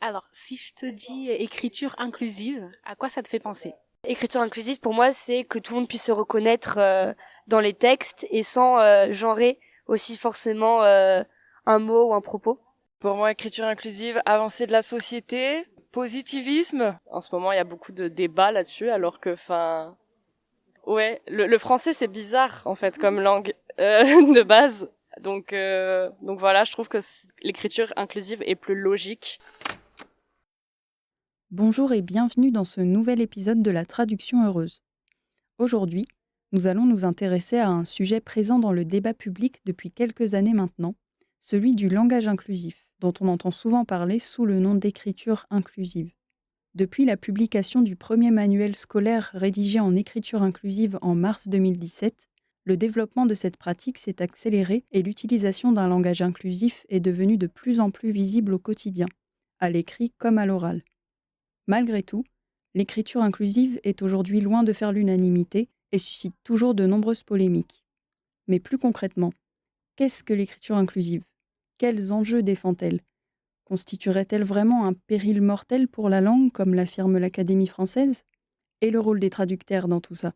Alors, si je te dis écriture inclusive, à quoi ça te fait penser? Écriture inclusive, pour moi, c'est que tout le monde puisse se reconnaître dans les textes et sans genrer aussi forcément un mot ou un propos. Pour moi, écriture inclusive, avancée de la société, positivisme. En ce moment, il y a beaucoup de débats là-dessus, alors que, ouais, le français c'est bizarre en fait comme langue de base. Donc voilà, je trouve que l'écriture inclusive est plus logique. Bonjour et bienvenue dans ce nouvel épisode de la Traduction heureuse. Aujourd'hui, nous allons nous intéresser à un sujet présent dans le débat public depuis quelques années maintenant, celui du langage inclusif, dont on entend souvent parler sous le nom d'écriture inclusive. Depuis la publication du premier manuel scolaire rédigé en écriture inclusive en mars 2017, le développement de cette pratique s'est accéléré et l'utilisation d'un langage inclusif est devenue de plus en plus visible au quotidien, à l'écrit comme à l'oral. Malgré tout, l'écriture inclusive est aujourd'hui loin de faire l'unanimité et suscite toujours de nombreuses polémiques. Mais plus concrètement, qu'est-ce que l'écriture inclusive? Quels enjeux défend-elle? Constituerait-elle vraiment un péril mortel pour la langue, comme l'affirme l'Académie française? Et le rôle des traducteurs dans tout ça?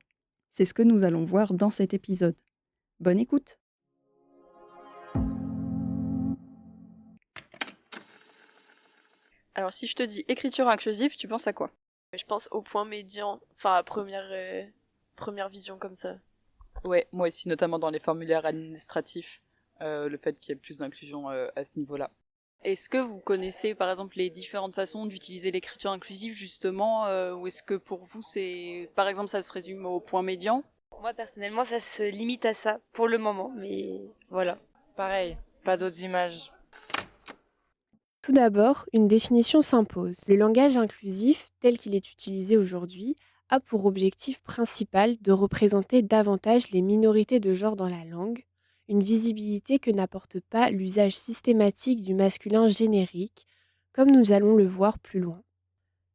C'est ce que nous allons voir dans cet épisode. Bonne écoute! Alors, si je te dis écriture inclusive, tu penses à quoi? Je pense au point médian, enfin à première vision comme ça. Ouais, moi aussi, notamment dans les formulaires administratifs, le fait qu'il y ait plus d'inclusion à ce niveau-là. Est-ce que vous connaissez par exemple les différentes façons d'utiliser l'écriture inclusive justement, ou est-ce que pour vous c'est, par exemple, ça se résume au point médian? Moi, personnellement, ça se limite à ça pour le moment, mais voilà. Pareil, pas d'autres images. Tout d'abord, une définition s'impose. Le langage inclusif, tel qu'il est utilisé aujourd'hui, a pour objectif principal de représenter davantage les minorités de genre dans la langue, une visibilité que n'apporte pas l'usage systématique du masculin générique, comme nous allons le voir plus loin.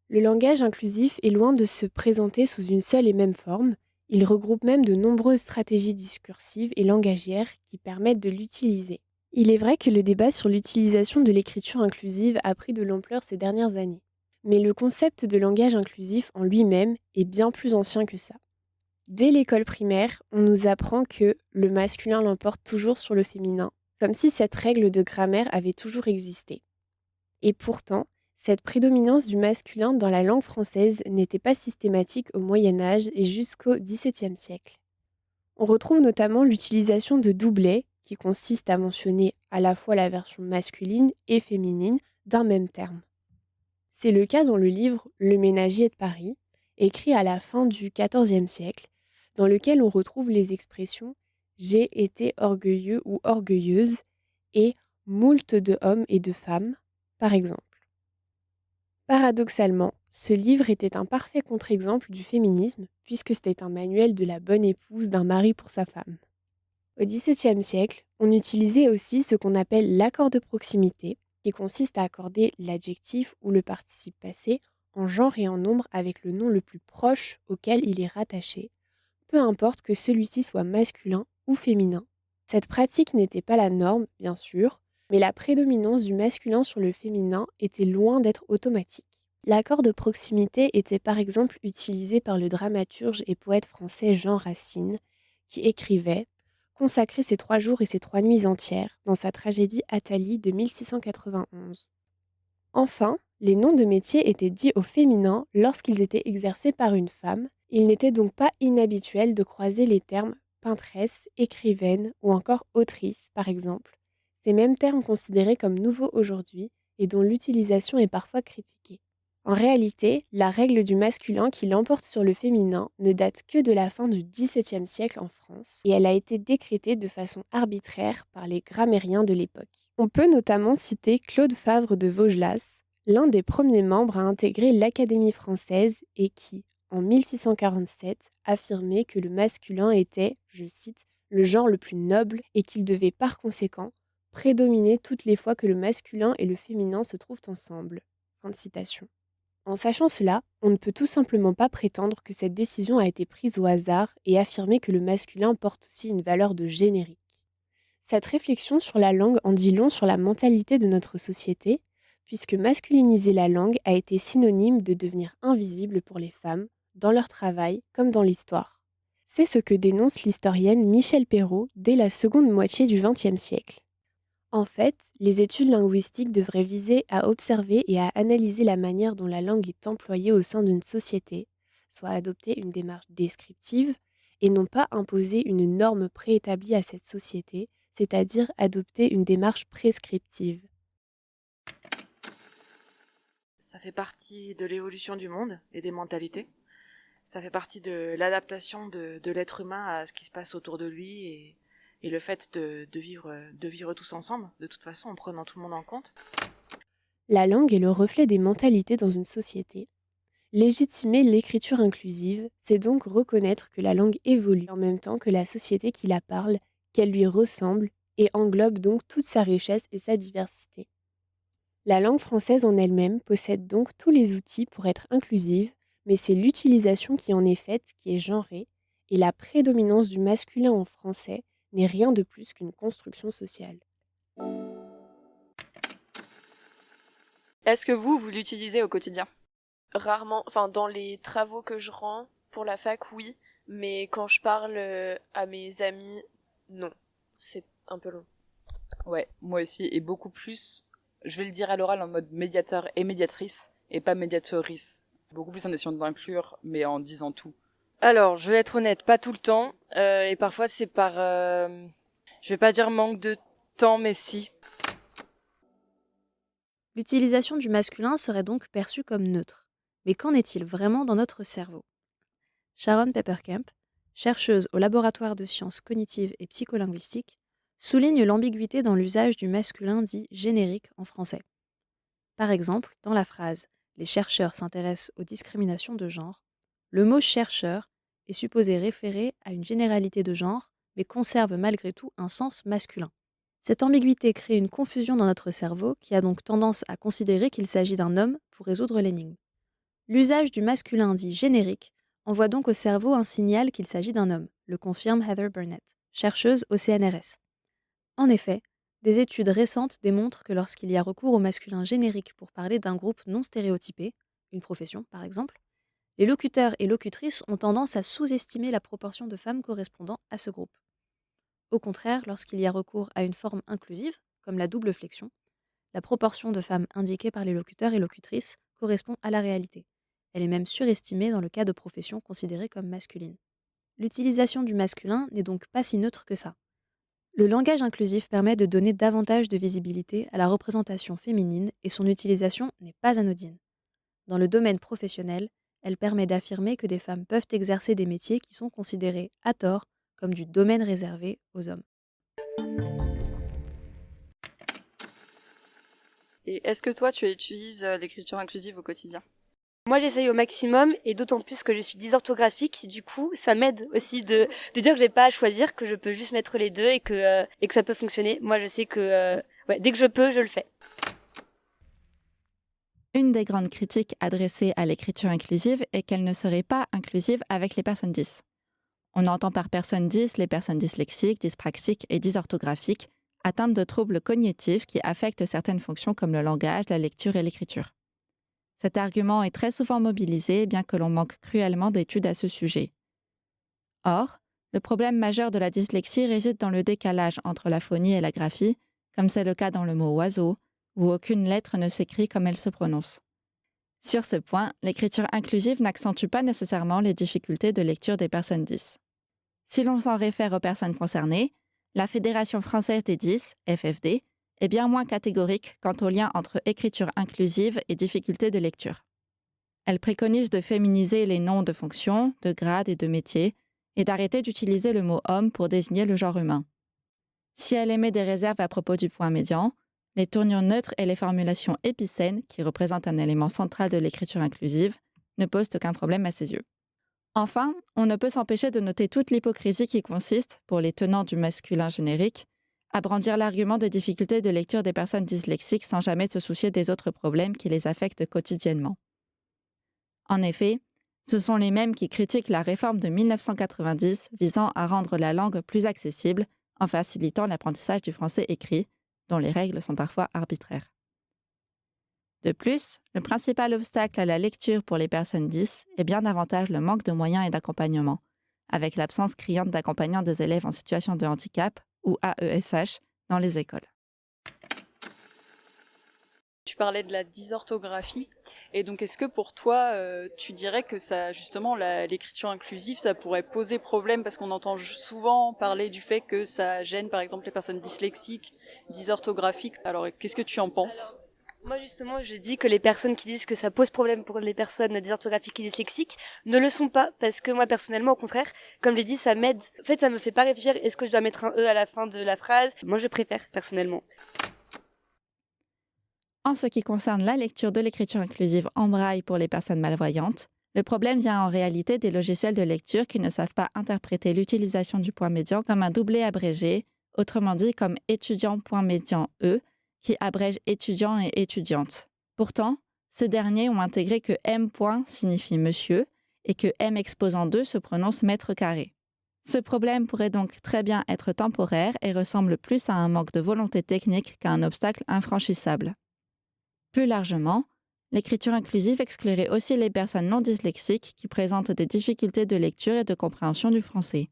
Le langage inclusif est loin de se présenter sous une seule et même forme, il regroupe même de nombreuses stratégies discursives et langagières qui permettent de l'utiliser. Il est vrai que le débat sur l'utilisation de l'écriture inclusive a pris de l'ampleur ces dernières années. Mais le concept de langage inclusif en lui-même est bien plus ancien que ça. Dès l'école primaire, on nous apprend que le masculin l'emporte toujours sur le féminin, comme si cette règle de grammaire avait toujours existé. Et pourtant, cette prédominance du masculin dans la langue française n'était pas systématique au Moyen Âge et jusqu'au XVIIe siècle. On retrouve notamment l'utilisation de doublets, qui consiste à mentionner à la fois la version masculine et féminine d'un même terme. C'est le cas dans le livre Le Ménagier de Paris, écrit à la fin du XIVe siècle, dans lequel on retrouve les expressions « j'ai été orgueilleux » ou « orgueilleuse » et « moult de hommes et de femmes », par exemple. Paradoxalement, ce livre était un parfait contre-exemple du féminisme, puisque c'était un manuel de la bonne épouse d'un mari pour sa femme. Au XVIIe siècle, on utilisait aussi ce qu'on appelle l'accord de proximité, qui consiste à accorder l'adjectif ou le participe passé en genre et en nombre avec le nom le plus proche auquel il est rattaché, peu importe que celui-ci soit masculin ou féminin. Cette pratique n'était pas la norme, bien sûr, mais la prédominance du masculin sur le féminin était loin d'être automatique. L'accord de proximité était par exemple utilisé par le dramaturge et poète français Jean Racine, qui écrivait « Consacrer ses 3 jours et ses 3 nuits entières » dans sa tragédie Athalie de 1691. Enfin, les noms de métiers étaient dits au féminin lorsqu'ils étaient exercés par une femme. Il n'était donc pas inhabituel de croiser les termes peintresse, écrivaine ou encore autrice, par exemple. Ces mêmes termes considérés comme nouveaux aujourd'hui et dont l'utilisation est parfois critiquée. En réalité, la règle du masculin qui l'emporte sur le féminin ne date que de la fin du XVIIe siècle en France et elle a été décrétée de façon arbitraire par les grammairiens de l'époque. On peut notamment citer Claude Favre de Vaugelas, l'un des premiers membres à intégrer l'Académie française et qui, en 1647, affirmait que le masculin était, je cite, le genre le plus noble et qu'il devait par conséquent prédominer toutes les fois que le masculin et le féminin se trouvent ensemble. Fin de citation. En sachant cela, on ne peut tout simplement pas prétendre que cette décision a été prise au hasard et affirmer que le masculin porte aussi une valeur de générique. Cette réflexion sur la langue en dit long sur la mentalité de notre société, puisque masculiniser la langue a été synonyme de devenir invisible pour les femmes, dans leur travail comme dans l'histoire. C'est ce que dénonce l'historienne Michèle Perrault dès la seconde moitié du XXe siècle. En fait, les études linguistiques devraient viser à observer et à analyser la manière dont la langue est employée au sein d'une société, soit adopter une démarche descriptive, et non pas imposer une norme préétablie à cette société, c'est-à-dire adopter une démarche prescriptive. Ça fait partie de l'évolution du monde et des mentalités. Ça fait partie de l'adaptation de l'être humain à ce qui se passe autour de lui et le fait de vivre tous ensemble, de toute façon, en prenant tout le monde en compte. La langue est le reflet des mentalités dans une société. Légitimer l'écriture inclusive, c'est donc reconnaître que la langue évolue en même temps que la société qui la parle, qu'elle lui ressemble et englobe donc toute sa richesse et sa diversité. La langue française en elle-même possède donc tous les outils pour être inclusive, mais c'est l'utilisation qui en est faite qui est genrée, et la prédominance du masculin en français n'est rien de plus qu'une construction sociale. Est-ce que vous l'utilisez au quotidien? Rarement, enfin dans les travaux que je rends pour la fac, oui, mais quand je parle à mes amis, non. C'est un peu long. Ouais, moi aussi, et beaucoup plus, je vais le dire à l'oral en mode médiateur et médiatrice, et pas médiatrice. Beaucoup plus en essayant d'inclure, mais en disant tout. Alors, je vais être honnête, pas tout le temps, et parfois c'est par, je vais pas dire manque de temps, mais si. L'utilisation du masculin serait donc perçue comme neutre. Mais qu'en est-il vraiment dans notre cerveau? Sharon Papercamp, chercheuse au laboratoire de sciences cognitives et psycholinguistiques, souligne l'ambiguïté dans l'usage du masculin dit générique en français. Par exemple, dans la phrase « Les chercheurs s'intéressent aux discriminations de genre », le mot « chercheur » est supposé référer à une généralité de genre, mais conserve malgré tout un sens masculin. Cette ambiguïté crée une confusion dans notre cerveau qui a donc tendance à considérer qu'il s'agit d'un homme pour résoudre l'énigme. L'usage du masculin dit générique envoie donc au cerveau un signal qu'il s'agit d'un homme, le confirme Heather Burnett, chercheuse au CNRS. En effet, des études récentes démontrent que lorsqu'il y a recours au masculin générique pour parler d'un groupe non stéréotypé, une profession par exemple, les locuteurs et locutrices ont tendance à sous-estimer la proportion de femmes correspondant à ce groupe. Au contraire, lorsqu'il y a recours à une forme inclusive, comme la double flexion, la proportion de femmes indiquée par les locuteurs et locutrices correspond à la réalité. Elle est même surestimée dans le cas de professions considérées comme masculines. L'utilisation du masculin n'est donc pas si neutre que ça. Le langage inclusif permet de donner davantage de visibilité à la représentation féminine et son utilisation n'est pas anodine. Dans le domaine professionnel, elle permet d'affirmer que des femmes peuvent exercer des métiers qui sont considérés, à tort, comme du domaine réservé aux hommes. Et est-ce que toi, tu utilises l'écriture inclusive au quotidien? Moi, j'essaye au maximum, et d'autant plus que je suis dysorthographique, du coup, ça m'aide aussi de dire que j'ai pas à choisir, que je peux juste mettre les deux et que ça peut fonctionner. Moi, je sais que dès que je peux, je le fais. Une des grandes critiques adressées à l'écriture inclusive est qu'elle ne serait pas inclusive avec les personnes 10. On entend par personnes 10 les personnes dyslexiques, dyspraxiques et dysorthographiques, atteintes de troubles cognitifs qui affectent certaines fonctions comme le langage, la lecture et l'écriture. Cet argument est très souvent mobilisé, bien que l'on manque cruellement d'études à ce sujet. Or, le problème majeur de la dyslexie réside dans le décalage entre la phonie et la graphie, comme c'est le cas dans le mot « oiseau », où aucune lettre ne s'écrit comme elle se prononce. Sur ce point, l'écriture inclusive n'accentue pas nécessairement les difficultés de lecture des personnes 10. Si l'on s'en réfère aux personnes concernées, la Fédération française des 10, FFD, est bien moins catégorique quant au lien entre écriture inclusive et difficultés de lecture. Elle préconise de féminiser les noms de fonctions, de grades et de métiers, et d'arrêter d'utiliser le mot « homme » pour désigner le genre humain. Si elle émet des réserves à propos du point médian, les tournures neutres et les formulations épicènes, qui représentent un élément central de l'écriture inclusive, ne posent aucun problème à ses yeux. Enfin, on ne peut s'empêcher de noter toute l'hypocrisie qui consiste, pour les tenants du masculin générique, à brandir l'argument de difficultés de lecture des personnes dyslexiques sans jamais se soucier des autres problèmes qui les affectent quotidiennement. En effet, ce sont les mêmes qui critiquent la réforme de 1990 visant à rendre la langue plus accessible en facilitant l'apprentissage du français écrit, dont les règles sont parfois arbitraires. De plus, le principal obstacle à la lecture pour les personnes 10 est bien davantage le manque de moyens et d'accompagnement, avec l'absence criante d'accompagnants des élèves en situation de handicap, ou AESH, dans les écoles. Tu parlais de la dysorthographie, et donc est-ce que pour toi, tu dirais que ça, justement, l'écriture inclusive, ça pourrait poser problème, parce qu'on entend souvent parler du fait que ça gêne, par exemple, les personnes dyslexiques, dysorthographiques. Alors, qu'est-ce que tu en penses ? Moi, justement, je dis que les personnes qui disent que ça pose problème pour les personnes dysorthographiques et dyslexiques ne le sont pas, parce que moi, personnellement, au contraire, comme j'ai dit, ça m'aide. En fait, ça me fait pas réfléchir, est-ce que je dois mettre un E à la fin de la phrase ? Moi, je préfère, personnellement. En ce qui concerne la lecture de l'écriture inclusive en braille pour les personnes malvoyantes, le problème vient en réalité des logiciels de lecture qui ne savent pas interpréter l'utilisation du point médian comme un doublet abrégé, autrement dit comme étudiant point médian E, qui abrège étudiant et étudiante. Pourtant, ces derniers ont intégré que M point signifie monsieur et que M exposant 2 se prononce mètre carré. Ce problème pourrait donc très bien être temporaire et ressemble plus à un manque de volonté technique qu'à un obstacle infranchissable. Plus largement, l'écriture inclusive exclurait aussi les personnes non dyslexiques qui présentent des difficultés de lecture et de compréhension du français.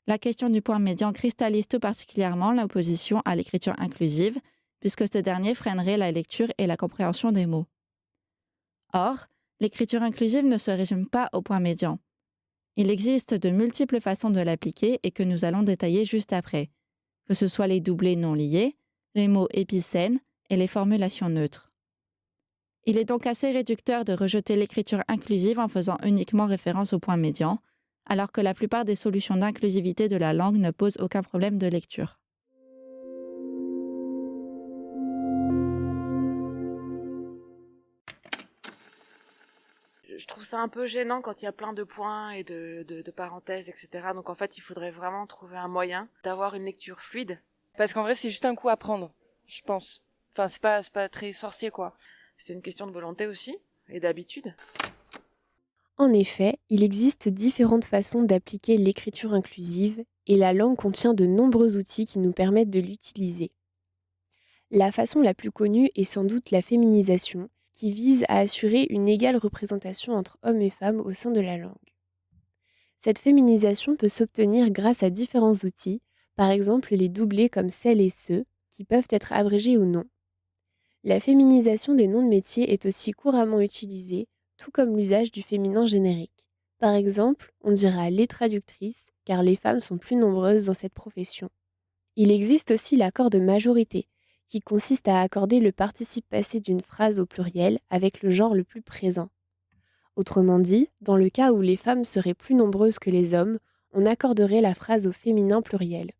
La question du point médian cristallise tout particulièrement l'opposition à l'écriture inclusive, puisque ce dernier freinerait la lecture et la compréhension des mots. Or, l'écriture inclusive ne se résume pas au point médian. Il existe de multiples façons de l'appliquer et que nous allons détailler juste après, que ce soit les doublés non liés, les mots épicènes et les formulations neutres. Il est donc assez réducteur de rejeter l'écriture inclusive en faisant uniquement référence au point médian, alors que la plupart des solutions d'inclusivité de la langue ne posent aucun problème de lecture. Je trouve ça un peu gênant quand il y a plein de points et de parenthèses, etc. Donc en fait, il faudrait vraiment trouver un moyen d'avoir une lecture fluide. Parce qu'en vrai, c'est juste un coup à prendre, je pense. Enfin, c'est pas très sorcier, quoi. C'est une question de volonté aussi, et d'habitude. En effet, il existe différentes façons d'appliquer l'écriture inclusive et la langue contient de nombreux outils qui nous permettent de l'utiliser. La façon la plus connue est sans doute la féminisation, qui vise à assurer une égale représentation entre hommes et femmes au sein de la langue. Cette féminisation peut s'obtenir grâce à différents outils, par exemple les doublés comme celles et ceux, qui peuvent être abrégés ou non. La féminisation des noms de métiers est aussi couramment utilisée, tout comme l'usage du féminin générique. Par exemple, on dira les traductrices, car les femmes sont plus nombreuses dans cette profession. Il existe aussi l'accord de majorité, qui consiste à accorder le participe passé d'une phrase au pluriel avec le genre le plus présent. Autrement dit, dans le cas où les femmes seraient plus nombreuses que les hommes, on accorderait la phrase au féminin pluriel.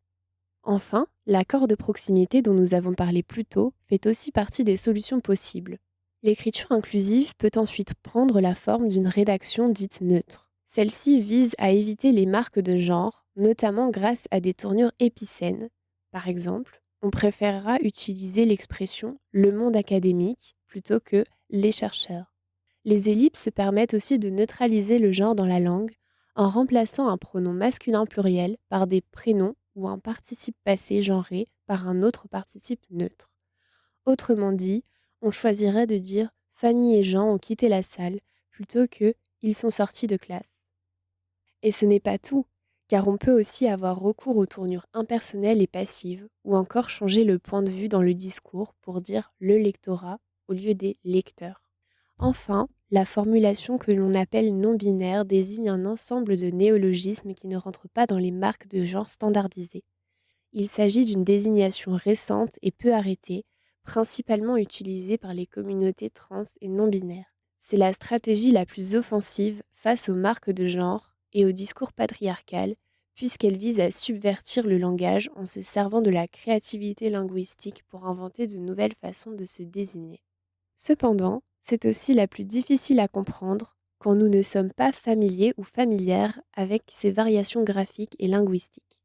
Enfin, l'accord de proximité dont nous avons parlé plus tôt fait aussi partie des solutions possibles. L'écriture inclusive peut ensuite prendre la forme d'une rédaction dite neutre. Celle-ci vise à éviter les marques de genre, notamment grâce à des tournures épicènes. Par exemple, on préférera utiliser l'expression « le monde académique » plutôt que « les chercheurs ». Les ellipses permettent aussi de neutraliser le genre dans la langue en remplaçant un pronom masculin pluriel par des prénoms ou un participe passé genré par un autre participe neutre. Autrement dit, on choisirait de dire « Fanny et Jean ont quitté la salle » plutôt que « ils sont sortis de classe ». Et ce n'est pas tout, car on peut aussi avoir recours aux tournures impersonnelles et passives, ou encore changer le point de vue dans le discours pour dire « le lectorat » au lieu des « lecteurs ». Enfin, la formulation que l'on appelle non-binaire désigne un ensemble de néologismes qui ne rentrent pas dans les marques de genre standardisées. Il s'agit d'une désignation récente et peu arrêtée, principalement utilisée par les communautés trans et non-binaires. C'est la stratégie la plus offensive face aux marques de genre et au discours patriarcal, puisqu'elle vise à subvertir le langage en se servant de la créativité linguistique pour inventer de nouvelles façons de se désigner. Cependant, c'est aussi la plus difficile à comprendre quand nous ne sommes pas familiers ou familières avec ces variations graphiques et linguistiques.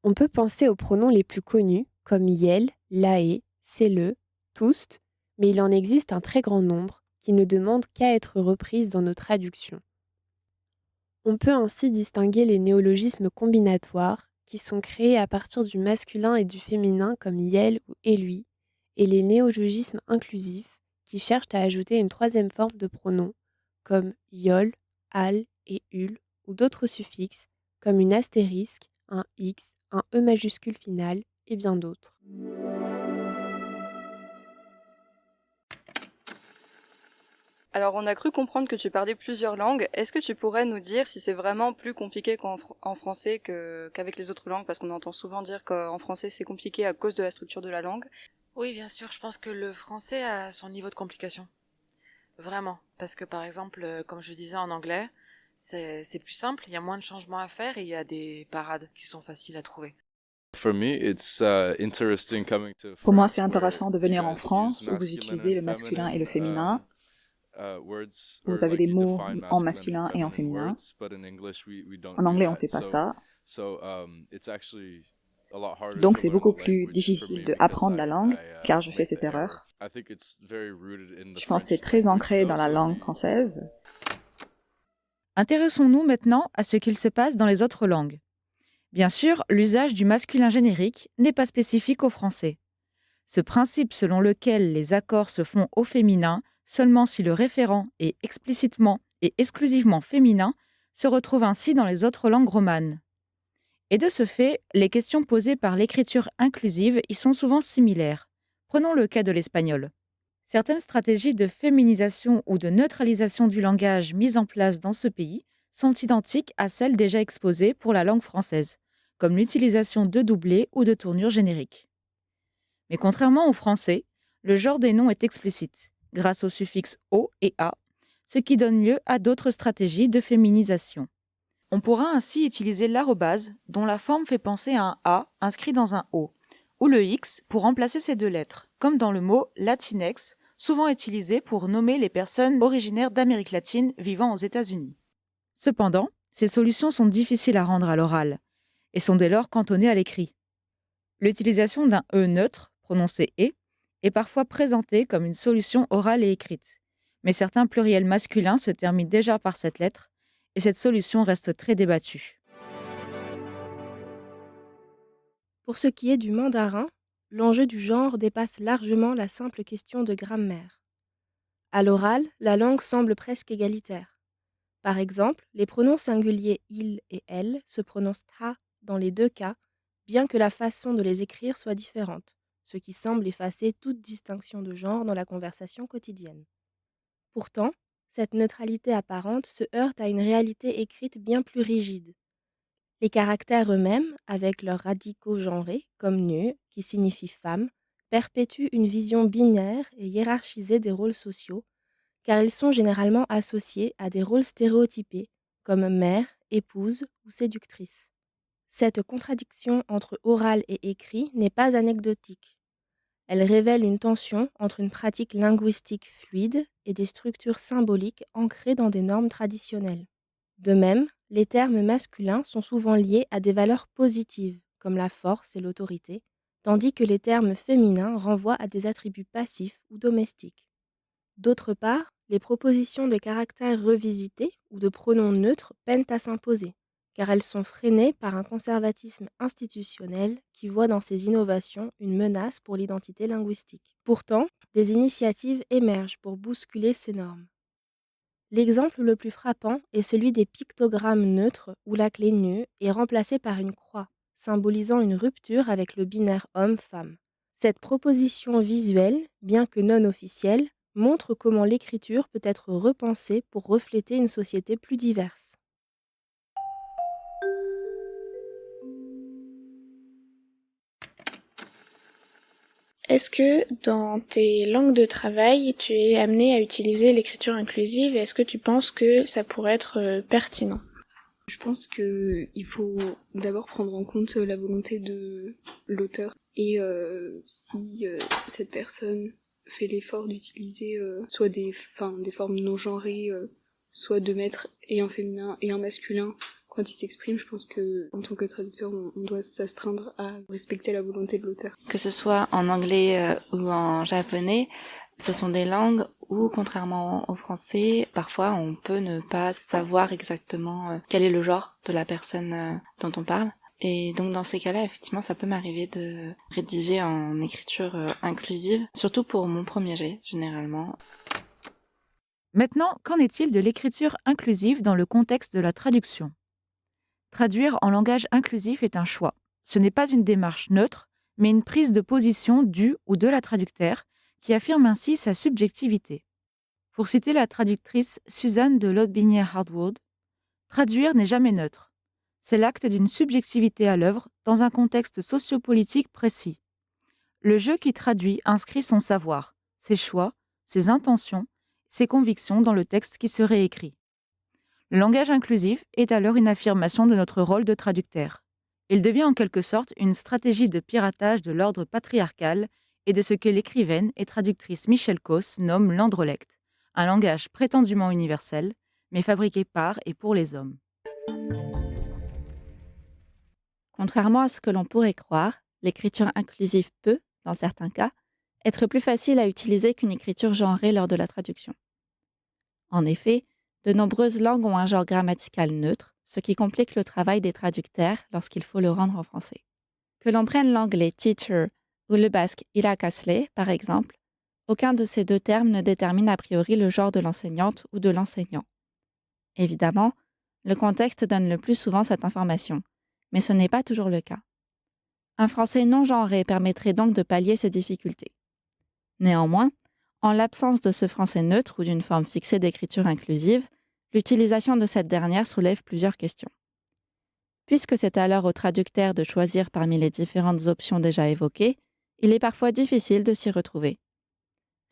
On peut penser aux pronoms les plus connus, comme yel, lae, c'est-le, toust, mais il en existe un très grand nombre qui ne demandent qu'à être reprises dans nos traductions. On peut ainsi distinguer les néologismes combinatoires, qui sont créés à partir du masculin et du féminin comme yel ou elui, et les néologismes inclusifs, qui cherchent à ajouter une troisième forme de pronom, comme yol, al et ul, ou d'autres suffixes, comme une astérisque, un x, un e majuscule final, et bien d'autres. Alors, on a cru comprendre que tu parlais plusieurs langues. Est-ce que tu pourrais nous dire si c'est vraiment plus compliqué en français qu'avec les autres langues? Parce qu'on entend souvent dire qu'en français, c'est compliqué à cause de la structure de la langue. Oui, bien sûr, je pense que le français a son niveau de complication. Vraiment. Parce que par exemple, comme je disais en anglais, c'est plus simple, il y a moins de changements à faire et il y a des parades qui sont faciles à trouver. Pour moi, c'est intéressant de venir en France où vous utilisez le masculin et le féminin. Vous avez des mots en masculin et en féminin. En anglais, on ne fait pas ça. Donc, c'est beaucoup plus difficile d'apprendre la langue, car je fais cette erreur. Je pense que c'est très ancré dans la langue française. Intéressons-nous maintenant à ce qu'il se passe dans les autres langues. Bien sûr, l'usage du masculin générique n'est pas spécifique au français. Ce principe selon lequel les accords se font au féminin seulement si le référent est explicitement et exclusivement féminin se retrouve ainsi dans les autres langues romanes. Et de ce fait, les questions posées par l'écriture inclusive y sont souvent similaires. Prenons le cas de l'espagnol. Certaines stratégies de féminisation ou de neutralisation du langage mises en place dans ce pays sont identiques à celles déjà exposées pour la langue française, comme l'utilisation de doublets ou de tournures génériques. Mais contrairement au français, le genre des noms est explicite, grâce aux suffixes o et a, ce qui donne lieu à d'autres stratégies de féminisation. On pourra ainsi utiliser l'arrobase, dont la forme fait penser à un A inscrit dans un O, ou le X pour remplacer ces deux lettres, comme dans le mot Latinx, souvent utilisé pour nommer les personnes originaires d'Amérique latine vivant aux États-Unis. Cependant, ces solutions sont difficiles à rendre à l'oral, et sont dès lors cantonnées à l'écrit. L'utilisation d'un E neutre, prononcé E, est parfois présentée comme une solution orale et écrite, mais certains pluriels masculins se terminent déjà par cette lettre, et cette solution reste très débattue. Pour ce qui est du mandarin, l'enjeu du genre dépasse largement la simple question de grammaire. À l'oral, la langue semble presque égalitaire. Par exemple, les pronoms singuliers il et elle se prononcent ta dans les deux cas, bien que la façon de les écrire soit différente, ce qui semble effacer toute distinction de genre dans la conversation quotidienne. Pourtant, cette neutralité apparente se heurte à une réalité écrite bien plus rigide. Les caractères eux-mêmes, avec leurs radicaux genrés, comme ne, qui signifie femme, perpétuent une vision binaire et hiérarchisée des rôles sociaux, car ils sont généralement associés à des rôles stéréotypés, comme mère, épouse ou séductrice. Cette contradiction entre oral et écrit n'est pas anecdotique. Elle révèle une tension entre une pratique linguistique fluide et des structures symboliques ancrées dans des normes traditionnelles. De même, les termes masculins sont souvent liés à des valeurs positives, comme la force et l'autorité, tandis que les termes féminins renvoient à des attributs passifs ou domestiques. D'autre part, les propositions de caractères revisités ou de pronoms neutres peinent à s'imposer, car elles sont freinées par un conservatisme institutionnel qui voit dans ces innovations une menace pour l'identité linguistique. Pourtant, des initiatives émergent pour bousculer ces normes. L'exemple le plus frappant est celui des pictogrammes neutres où la clé ne est remplacée par une croix, symbolisant une rupture avec le binaire homme-femme. Cette proposition visuelle, bien que non officielle, montre comment l'écriture peut être repensée pour refléter une société plus diverse. Est-ce que dans tes langues de travail, tu es amené à utiliser l'écriture inclusive et est-ce que tu penses que ça pourrait être pertinent ? Je pense qu'il faut d'abord prendre en compte la volonté de l'auteur et si cette personne fait l'effort d'utiliser soit des formes non genrées, soit de mettre et un féminin et un masculin quand il s'exprime, je pense que en tant que traducteur, on doit s'astreindre à respecter la volonté de l'auteur. Que ce soit en anglais ou en japonais, ce sont des langues où, contrairement au français, parfois on peut ne pas savoir exactement quel est le genre de la personne dont on parle. Et donc dans ces cas-là, effectivement, ça peut m'arriver de rédiger en écriture inclusive, surtout pour mon premier jet, généralement. Maintenant, qu'en est-il de l'écriture inclusive dans le contexte de la traduction ? Traduire en langage inclusif est un choix. Ce n'est pas une démarche neutre, mais une prise de position du ou de la traducteur qui affirme ainsi sa subjectivité. Pour citer la traductrice Suzanne de Lotbinière-Hardwood, « Traduire n'est jamais neutre. C'est l'acte d'une subjectivité à l'œuvre dans un contexte sociopolitique précis. Le je qui traduit inscrit son savoir, ses choix, ses intentions, ses convictions dans le texte qui serait écrit. Le langage inclusif est alors une affirmation de notre rôle de traducteur. Il devient en quelque sorte une stratégie de piratage de l'ordre patriarcal et de ce que l'écrivaine et traductrice Michèle Causse nomme l'androlect, un langage prétendument universel, mais fabriqué par et pour les hommes. Contrairement à ce que l'on pourrait croire, l'écriture inclusive peut, dans certains cas, être plus facile à utiliser qu'une écriture genrée lors de la traduction. En effet, de nombreuses langues ont un genre grammatical neutre, ce qui complique le travail des traducteurs lorsqu'il faut le rendre en français. Que l'on prenne l'anglais teacher ou le basque irakasle, par exemple, aucun de ces deux termes ne détermine a priori le genre de l'enseignante ou de l'enseignant. Évidemment, le contexte donne le plus souvent cette information, mais ce n'est pas toujours le cas. Un français non genré permettrait donc de pallier ces difficultés. Néanmoins, en l'absence de ce français neutre ou d'une forme fixée d'écriture inclusive, l'utilisation de cette dernière soulève plusieurs questions. Puisque c'est alors au traducteur de choisir parmi les différentes options déjà évoquées, il est parfois difficile de s'y retrouver.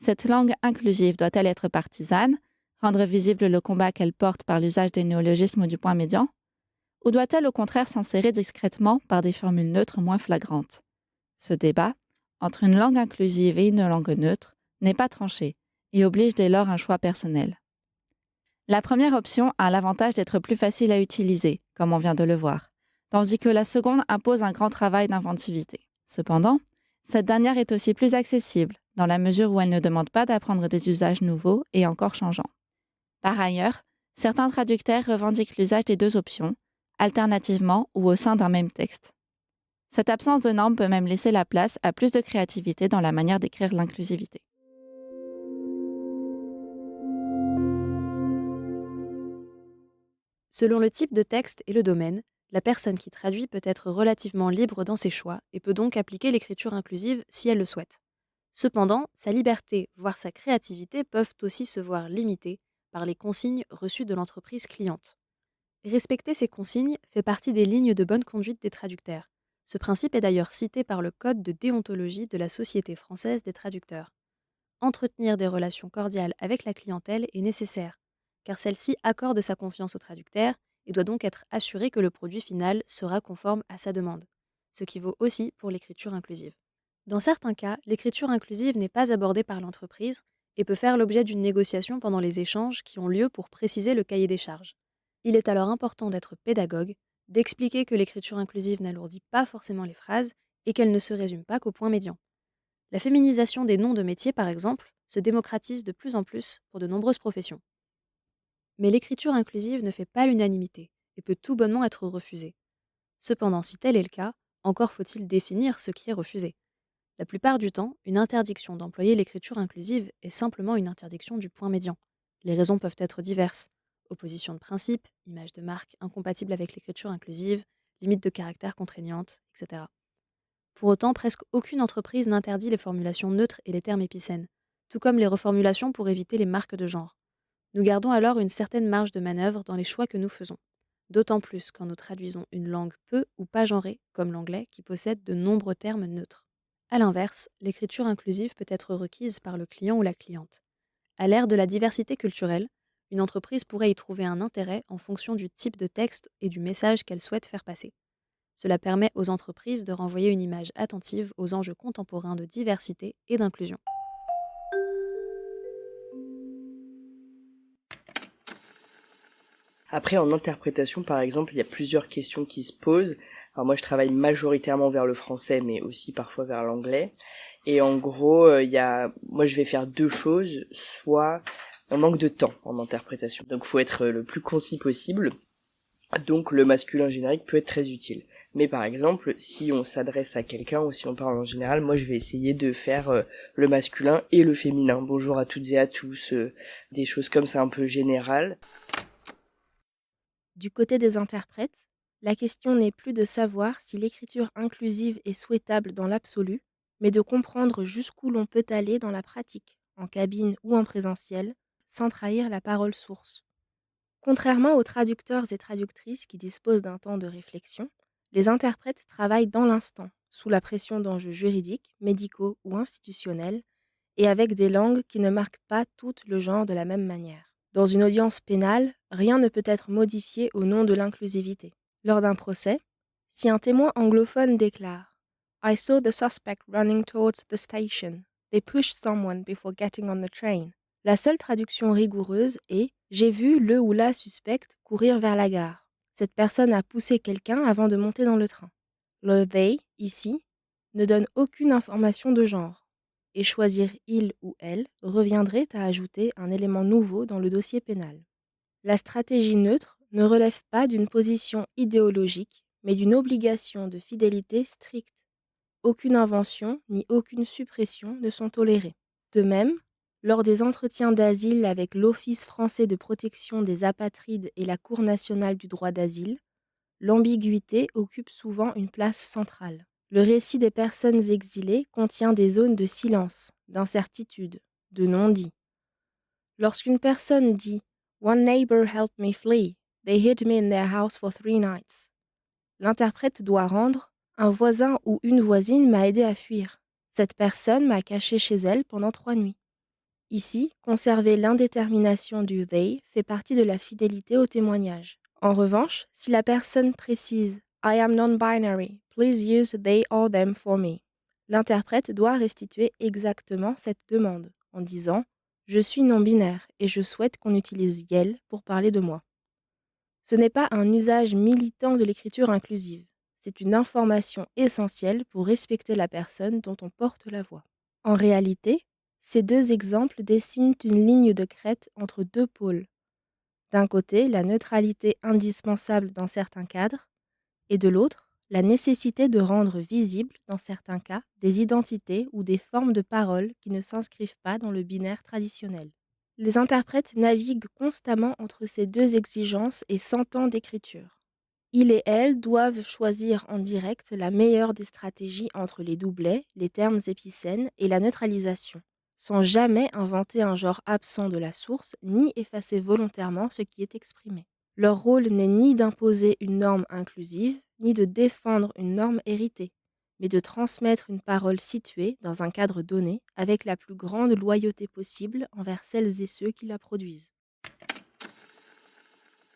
Cette langue inclusive doit-elle être partisane, rendre visible le combat qu'elle porte par l'usage des néologismes ou du point médian ? Ou doit-elle au contraire s'insérer discrètement par des formules neutres moins flagrantes ? Ce débat, entre une langue inclusive et une langue neutre, n'est pas tranché et oblige dès lors un choix personnel. La première option a l'avantage d'être plus facile à utiliser, comme on vient de le voir, tandis que la seconde impose un grand travail d'inventivité. Cependant, cette dernière est aussi plus accessible, dans la mesure où elle ne demande pas d'apprendre des usages nouveaux et encore changeants. Par ailleurs, certains traducteurs revendiquent l'usage des deux options, alternativement ou au sein d'un même texte. Cette absence de normes peut même laisser la place à plus de créativité dans la manière d'écrire l'inclusivité. Selon le type de texte et le domaine, la personne qui traduit peut être relativement libre dans ses choix et peut donc appliquer l'écriture inclusive si elle le souhaite. Cependant, sa liberté, voire sa créativité peuvent aussi se voir limitées par les consignes reçues de l'entreprise cliente. Respecter ces consignes fait partie des lignes de bonne conduite des traducteurs. Ce principe est d'ailleurs cité par le Code de déontologie de la Société française des traducteurs. Entretenir des relations cordiales avec la clientèle est nécessaire, car celle-ci accorde sa confiance au traducteur et doit donc être assurée que le produit final sera conforme à sa demande, ce qui vaut aussi pour l'écriture inclusive. Dans certains cas, l'écriture inclusive n'est pas abordée par l'entreprise et peut faire l'objet d'une négociation pendant les échanges qui ont lieu pour préciser le cahier des charges. Il est alors important d'être pédagogue, d'expliquer que l'écriture inclusive n'alourdit pas forcément les phrases et qu'elle ne se résume pas qu'au point médian. La féminisation des noms de métiers, par exemple, se démocratise de plus en plus pour de nombreuses professions. Mais l'écriture inclusive ne fait pas l'unanimité et peut tout bonnement être refusée. Cependant, si tel est le cas, encore faut-il définir ce qui est refusé. La plupart du temps, une interdiction d'employer l'écriture inclusive est simplement une interdiction du point médian. Les raisons peuvent être diverses. Opposition de principe, image de marque incompatible avec l'écriture inclusive, limite de caractère contraignante, etc. Pour autant, presque aucune entreprise n'interdit les formulations neutres et les termes épicènes, tout comme les reformulations pour éviter les marques de genre. Nous gardons alors une certaine marge de manœuvre dans les choix que nous faisons, d'autant plus quand nous traduisons une langue peu ou pas genrée, comme l'anglais, qui possède de nombreux termes neutres. A l'inverse, l'écriture inclusive peut être requise par le client ou la cliente. À l'ère de la diversité culturelle, une entreprise pourrait y trouver un intérêt en fonction du type de texte et du message qu'elle souhaite faire passer. Cela permet aux entreprises de renvoyer une image attentive aux enjeux contemporains de diversité et d'inclusion. Après, en interprétation, par exemple, il y a plusieurs questions qui se posent. Alors moi, je travaille majoritairement vers le français, mais aussi parfois vers l'anglais. Et en gros, moi, je vais faire deux choses. Soit on manque de temps en interprétation, donc faut être le plus concis possible. Donc le masculin générique peut être très utile. Mais par exemple, si on s'adresse à quelqu'un ou si on parle en général, moi je vais essayer de faire le masculin et le féminin. Bonjour à toutes et à tous, des choses comme ça un peu générales. Du côté des interprètes, la question n'est plus de savoir si l'écriture inclusive est souhaitable dans l'absolu, mais de comprendre jusqu'où l'on peut aller dans la pratique, en cabine ou en présentiel, sans trahir la parole source. Contrairement aux traducteurs et traductrices qui disposent d'un temps de réflexion, les interprètes travaillent dans l'instant, sous la pression d'enjeux juridiques, médicaux ou institutionnels, et avec des langues qui ne marquent pas toutes le genre de la même manière. Dans une audience pénale, rien ne peut être modifié au nom de l'inclusivité. Lors d'un procès, si un témoin anglophone déclare « I saw the suspect running towards the station. They pushed someone before getting on the train », la seule traduction rigoureuse est « J'ai vu le ou la suspecte courir vers la gare. Cette personne a poussé quelqu'un avant de monter dans le train. » Le « they » ici ne donne aucune information de genre, et choisir « il » ou « elle » reviendrait à ajouter un élément nouveau dans le dossier pénal. La stratégie neutre ne relève pas d'une position idéologique, mais d'une obligation de fidélité stricte. Aucune invention ni aucune suppression ne sont tolérées. De même, lors des entretiens d'asile avec l'Office français de protection des apatrides et la Cour nationale du droit d'asile, l'ambiguïté occupe souvent une place centrale. Le récit des personnes exilées contient des zones de silence, d'incertitude, de non-dit. Lorsqu'une personne dit « One neighbor helped me flee. They hid me in their house for 3 nights », l'interprète doit rendre « Un voisin ou une voisine m'a aidé à fuir. Cette personne m'a caché chez elle pendant 3 nuits. » Ici, conserver l'indétermination du « they » fait partie de la fidélité au témoignage. En revanche, si la personne précise « I am non-binary, please use they or them for me », l'interprète doit restituer exactement cette demande en disant « Je suis non-binaire et je souhaite qu'on utilise « yel » pour parler de moi ». Ce n'est pas un usage militant de l'écriture inclusive, c'est une information essentielle pour respecter la personne dont on porte la voix. En réalité, ces 2 exemples dessinent une ligne de crête entre 2 pôles. D'un côté, la neutralité indispensable dans certains cadres, et de l'autre, la nécessité de rendre visibles, dans certains cas, des identités ou des formes de parole qui ne s'inscrivent pas dans le binaire traditionnel. Les interprètes naviguent constamment entre ces 2 exigences et 100 ans d'écriture. Ils et elles doivent choisir en direct la meilleure des stratégies entre les doublets, les termes épicènes et la neutralisation, sans jamais inventer un genre absent de la source ni effacer volontairement ce qui est exprimé. Leur rôle n'est ni d'imposer une norme inclusive, ni de défendre une norme héritée, mais de transmettre une parole située dans un cadre donné avec la plus grande loyauté possible envers celles et ceux qui la produisent.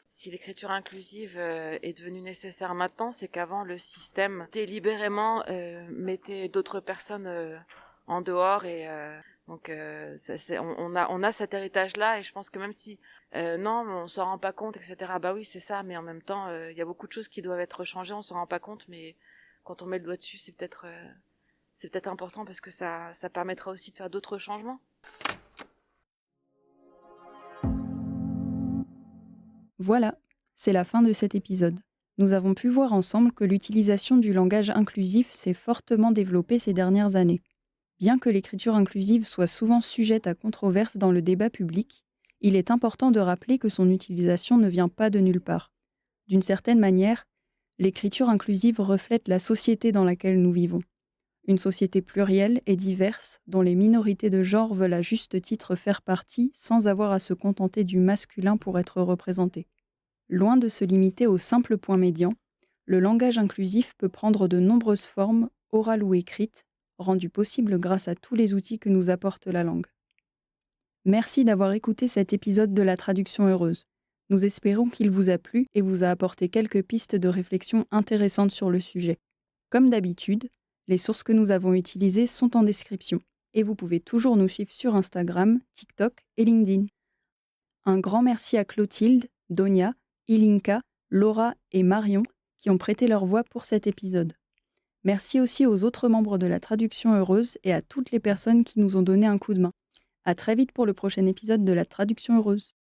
Si l'écriture inclusive est devenue nécessaire maintenant, c'est qu'avant le système délibérément mettait d'autres personnes en dehors et donc on a cet héritage-là et je pense que même si non, on s'en rend pas compte, etc. Bah oui, c'est ça, mais en même temps, il y a beaucoup de choses qui doivent être changées, on s'en rend pas compte, mais quand on met le doigt dessus, c'est peut-être important parce que ça permettra aussi de faire d'autres changements. Voilà, c'est la fin de cet épisode. Nous avons pu voir ensemble que l'utilisation du langage inclusif s'est fortement développée ces dernières années. Bien que l'écriture inclusive soit souvent sujette à controverse dans le débat public, il est important de rappeler que son utilisation ne vient pas de nulle part. D'une certaine manière, l'écriture inclusive reflète la société dans laquelle nous vivons. Une société plurielle et diverse dont les minorités de genre veulent à juste titre faire partie sans avoir à se contenter du masculin pour être représentées. Loin de se limiter au simple point médian, le langage inclusif peut prendre de nombreuses formes, orales ou écrites, rendues possibles grâce à tous les outils que nous apporte la langue. Merci d'avoir écouté cet épisode de la Traduction heureuse. Nous espérons qu'il vous a plu et vous a apporté quelques pistes de réflexion intéressantes sur le sujet. Comme d'habitude, les sources que nous avons utilisées sont en description et vous pouvez toujours nous suivre sur Instagram, TikTok et LinkedIn. Un grand merci à Clotilde, Donia, Ilinka, Laura et Marion qui ont prêté leur voix pour cet épisode. Merci aussi aux autres membres de la Traduction heureuse et à toutes les personnes qui nous ont donné un coup de main. À très vite pour le prochain épisode de la Traduction heureuse.